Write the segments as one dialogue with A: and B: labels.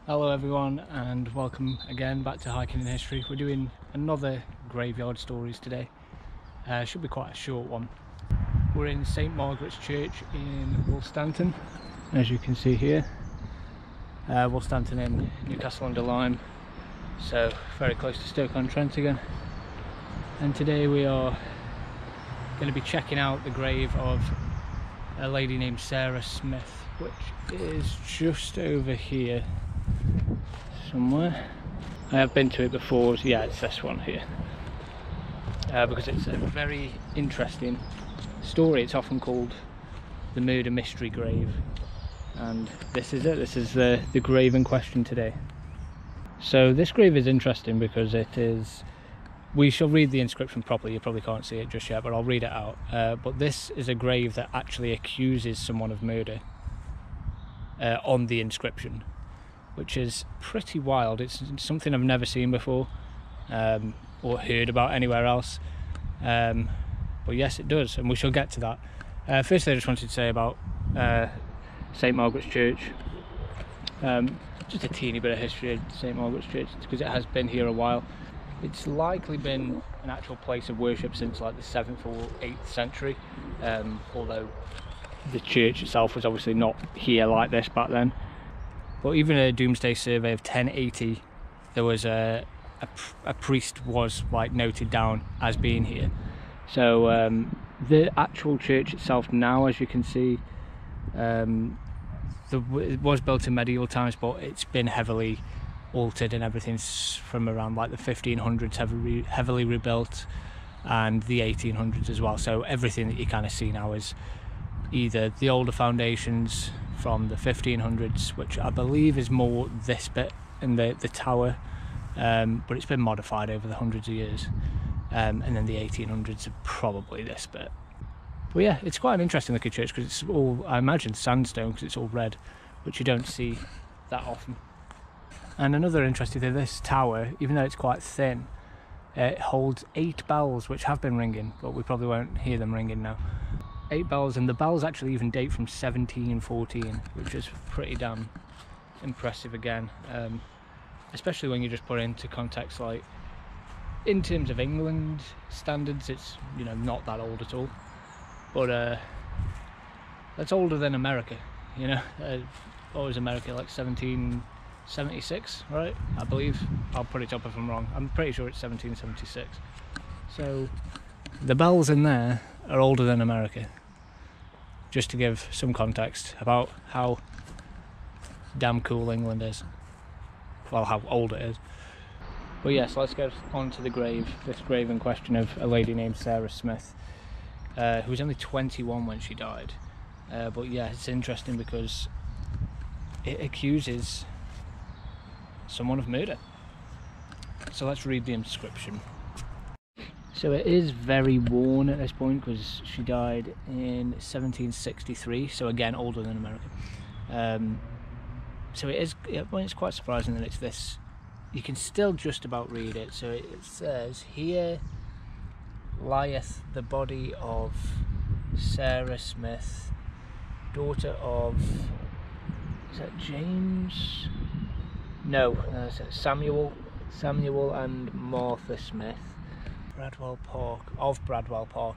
A: Hello everyone and welcome again back to Hiking in History. We're doing another graveyard stories today. Should be quite a short one. We're in St Margaret's Church in Woolstanton, as you can see here. Woolstanton in Newcastle-Under-Lyme, so very close to Stoke-on-Trent again. And today we are going to be checking out the grave of a lady named Sarah Smith, which is just over here somewhere. I have been to it before. Yeah, it's this one here, because it's a very interesting story. It's often called the murder mystery grave, and this is it. This is the grave in question today. So this grave is interesting because it is, we shall read the inscription properly. You probably can't see it just yet, but I'll read it out. But this is a grave that actually accuses someone of murder on the inscription, which is pretty wild. It's something I've never seen before or heard about anywhere else, but yes, it does, and we shall get to that. Firstly, I just wanted to say about St Margaret's Church, just a teeny bit of history of St Margaret's Church, because it has been here a while. It's likely been an actual place of worship since like the 7th or 8th century, although the church itself was obviously not here like this back then. But even a Domesday survey of 1080, there was a priest was like noted down as being here. So the actual church itself now, as you can see, it was built in medieval times, but it's been heavily altered, and everything's from around like the 1500s heavily rebuilt, and the 1800s as well. So everything that you kind of see now is either the older foundations from the 1500s, which I believe is more this bit in the tower, but it's been modified over the hundreds of years, and then the 1800s are probably this bit. But yeah, it's quite an interesting looking church because it's all, I imagine, sandstone, because it's all red, which you don't see that often. And another interesting thing, this tower, even though it's quite thin, it holds 8 bells, which have been ringing, but we probably won't hear them ringing now. 8 bells, and the bells actually even date from 1714, which is pretty damn impressive again, especially when you just put it into context, like in terms of England standards, it's, you know, not that old at all, but that's older than America, you know. What was America, like 1776, right? I believe. I'll put it up if I'm wrong. I'm pretty sure it's 1776. So the bells in there are older than America, just to give some context about how damn cool England is. Well, how old it is. But yes, let's get on to the grave. This grave in question of a lady named Sarah Smith, who was only 21 when she died. But yeah, it's interesting because it accuses someone of murder. So let's read the inscription. So it is very worn at this point because she died in 1763, so again older than America. So it is, well, it's quite surprising that it's this. You can still just about read it. So it says, "Here lieth the body of Sarah Smith, daughter of," is that James? No, Samuel and Martha Smith. Bradwell Park,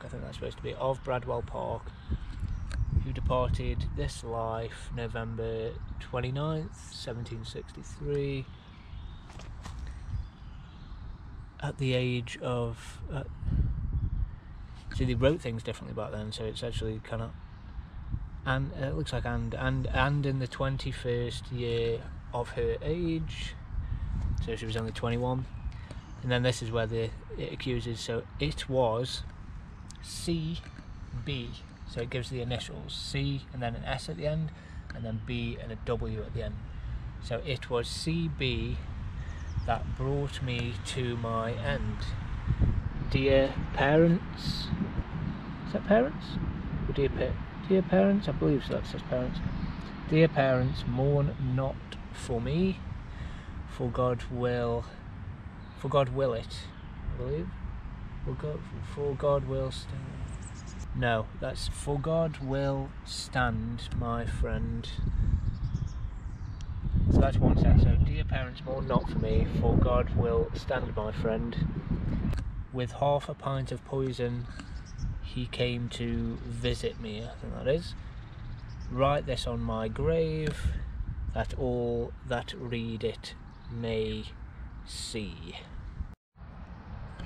A: I think that's supposed to be, of Bradwell Park, who departed this life November 29th, 1763, at the age of, see, they wrote things differently back then, so it's actually kind of, and it looks like and in the 21st year of her age, so she was only 21. And then this is where it accuses, so it was CB, so it gives the initials, C and then an S at the end, and then B and a W at the end. So it was CB that brought me to my end. Dear parents, is that parents? Or dear parents? I believe so, that says parents. Dear parents, mourn not for me, for God will it, I believe. For God will stand. No, that's for God will stand, my friend. So that's one set. So, dear parents, more not for me, for God will stand my friend. With half a pint of poison, he came to visit me, I think that is. Write this on my grave, that all that read it may see.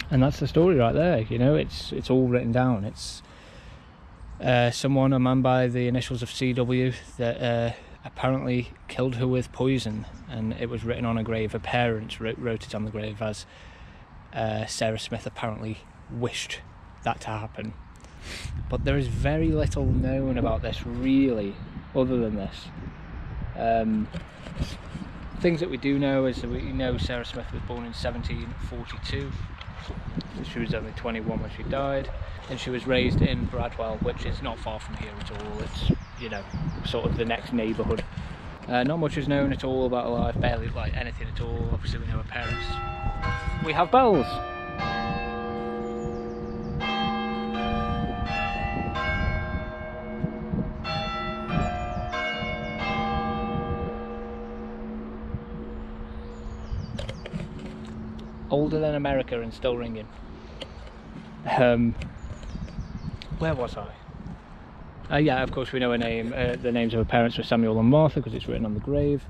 A: And that's the story right there, you know, it's all written down. It's a man by the initials of CW that apparently killed her with poison, and it was written on a grave. Her parents wrote it on the grave, as Sarah Smith apparently wished that to happen. But there is very little known about this, really, other than this. Things that we do know is that we know Sarah Smith was born in 1742. She was only 21 when she died, and she was raised in Bradwell, which is not far from here at all. It's, you know, sort of the next neighbourhood. Not much is known at all about her life, barely like anything at all. Obviously we know her parents. We have bells! Older than America and still ringing. Where was I? Yeah, of course we know her name. The names of her parents were Samuel and Martha, because it's written on the grave.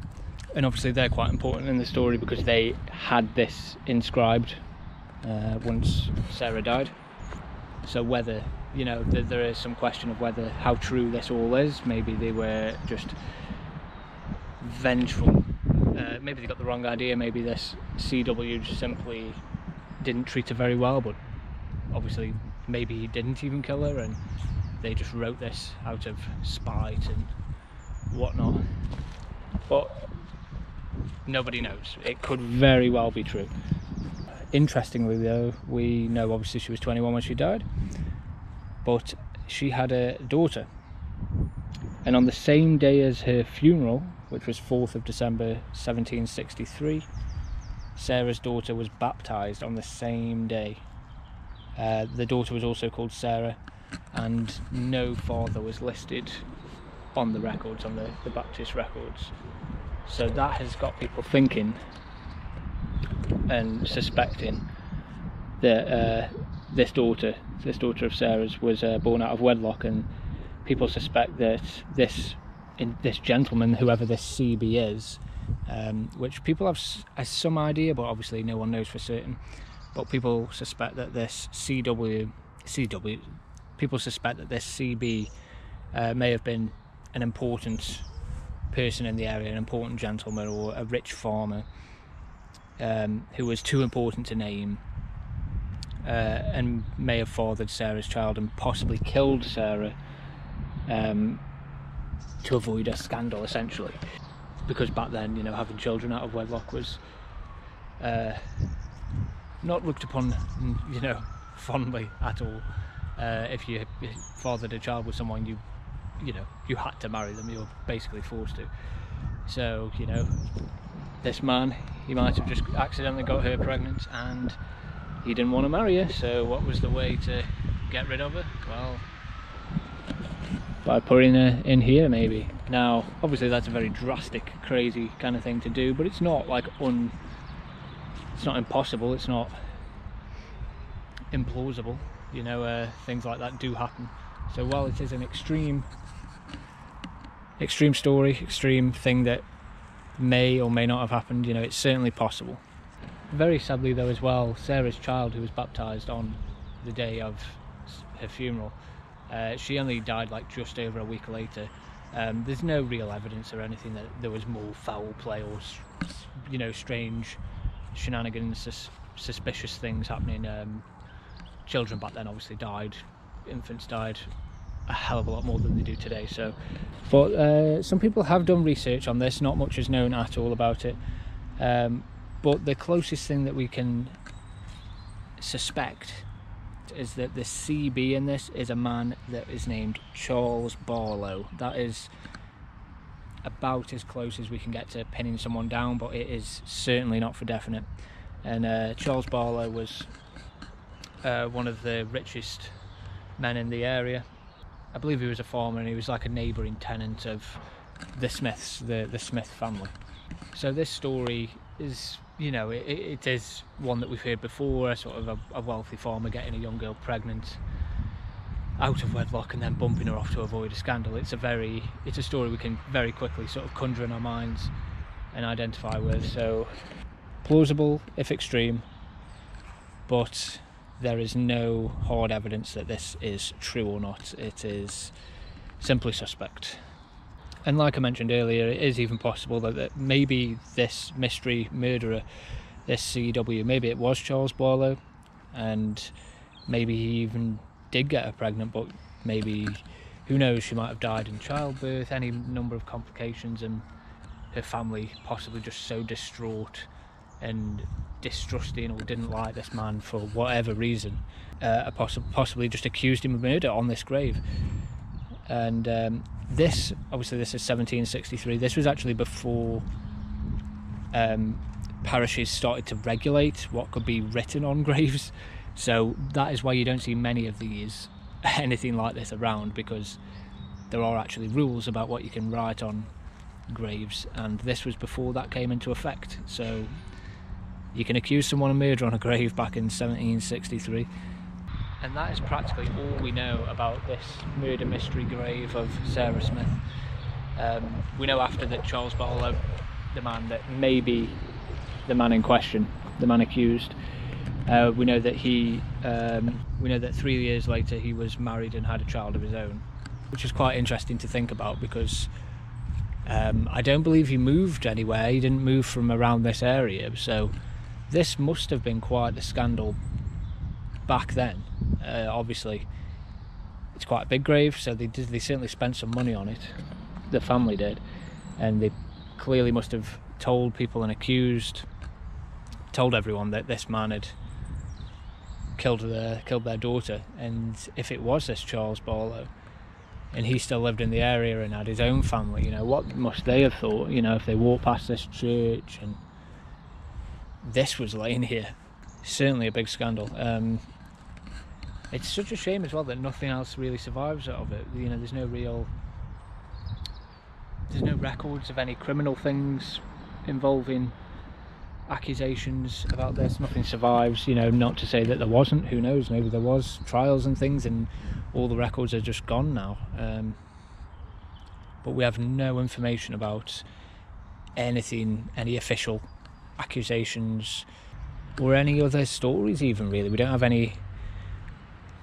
A: And obviously they're quite important in the story because they had this inscribed once Sarah died. So whether, you know, there is some question of whether how true this all is. Maybe they were just vengeful. Maybe they got the wrong idea. Maybe this CW just simply didn't treat her very well, but obviously maybe he didn't even kill her and they just wrote this out of spite and whatnot. But nobody knows. It could very well be true. Interestingly though, we know obviously she was 21 when she died, but she had a daughter, and on the same day as her funeral, which was 4th of December 1763, Sarah's daughter was baptised on the same day. The daughter was also called Sarah, and no father was listed on the records, on the Baptist records. So that has got people thinking and suspecting that this daughter of Sarah's was born out of wedlock, and people suspect that this gentleman, whoever this CB is, which people have some idea, but obviously no one knows for certain, but people suspect that this people suspect that this CB may have been an important person in the area, an important gentleman or a rich farmer who was too important to name, and may have fathered Sarah's child and possibly killed Sarah to avoid a scandal, essentially, because back then, you know, having children out of wedlock was not looked upon, you know, fondly at all. If you fathered a child with someone, you know, you had to marry them. You were basically forced to. So, you know, this man, he might have just accidentally got her pregnant and he didn't want to marry her. So what was the way to get rid of her? Well, by putting her in here, maybe. Now obviously that's a very drastic, crazy kind of thing to do, but it's not like it's not impossible, it's not implausible, you know. Things like that do happen. So while it is an extreme story, extreme thing that may or may not have happened, you know, it's certainly possible. Very sadly though as well, Sarah's child, who was baptised on the day of her funeral, she only died like just over a week later. There's no real evidence or anything that there was more foul play or, you know, strange shenanigans, suspicious things happening. Children back then obviously died, infants died a hell of a lot more than they do today. So, but some people have done research on this. Not much is known at all about it, but the closest thing that we can suspect is that the CB in this is a man that is named Charles Barlow. That is about as close as we can get to pinning someone down, but it is certainly not for definite. And Charles Barlow was one of the richest men in the area. I believe he was a farmer, and he was like a neighbouring tenant of the Smiths, the Smith family. So this story is, you know, it is one that we've heard before, a sort of a wealthy farmer getting a young girl pregnant out of wedlock and then bumping her off to avoid a scandal. It's a story we can very quickly sort of conjure in our minds and identify with. So plausible if extreme, but there is no hard evidence that this is true or not. It is simply suspect. And like I mentioned earlier, it is even possible that maybe this mystery murderer, this CW, maybe it was Charles Barlow, and maybe he even did get her pregnant, but maybe, who knows, she might have died in childbirth, any number of complications, and her family possibly just so distraught and distrusting or didn't like this man for whatever reason, possibly just accused him of murder on this grave. And this is 1763. This was actually before parishes started to regulate what could be written on graves. So that is why you don't see many of these, anything like this around, because there are actually rules about what you can write on graves, and this was before that came into effect. So you can accuse someone of murder on a grave back in 1763. And that is practically all we know about this murder mystery grave of Sarah Smith. We know after that Charles Barlow, the man that may be the man in question, the man accused, we know that 3 years later he was married and had a child of his own, which is quite interesting to think about, because I don't believe he moved anywhere. He didn't move from around this area, so this must have been quite a scandal back then. Obviously it's quite a big grave, so they certainly spent some money on it, the family did, and they clearly must have told people and told everyone that this man had killed their daughter. And if it was this Charles Barlow and he still lived in the area and had his own family, you know, what must they have thought, you know, if they walked past this church and this was laying here? Certainly a big scandal. It's such a shame as well that nothing else really survives out of it. You know, there's no records of any criminal things involving accusations about this. Nothing survives, you know, not to say that there wasn't, who knows, maybe there was trials and things and all the records are just gone now. But we have no information about anything, any official accusations or any other stories even, really. We don't have any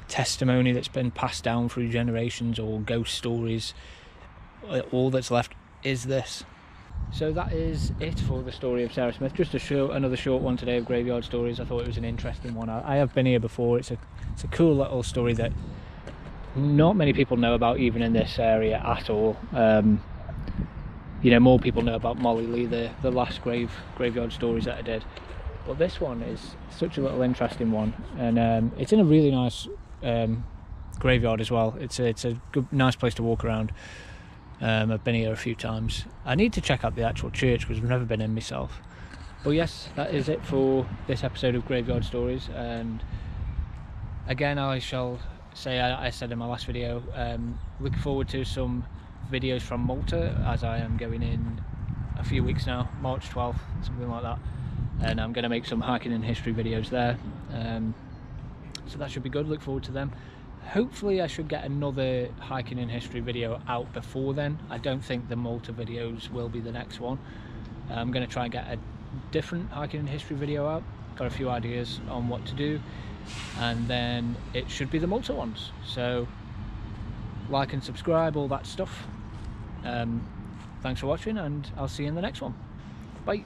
A: testimony that's been passed down through generations or ghost stories. All that's left is this. So that is it for the story of Sarah Smith. Just another short one today of Graveyard Stories. I thought it was an interesting one. I have been here before. It's a cool little story that not many people know about, even in this area at all. You know, more people know about Molly Lee, the last Graveyard Stories that I did. But this one is such a little interesting one, and it's in a really nice graveyard as well. It's a good, nice place to walk around. I've been here a few times. I need to check out the actual church because I've never been in myself. But yes, that is it for this episode of Graveyard Stories. And again, I shall say, I said in my last video, looking forward to some videos from Malta, as I am going in a few weeks now, March 12th, something like that. And I'm going to make some hiking and history videos there. So that should be good. Look forward to them. Hopefully I should get another hiking and history video out before then. I don't think the Malta videos will be the next one. I'm going to try and get a different hiking and history video out. Got a few ideas on what to do, and then it should be the Malta ones. So like and subscribe, all that stuff. Thanks for watching, and I'll see you in the next one. Bye.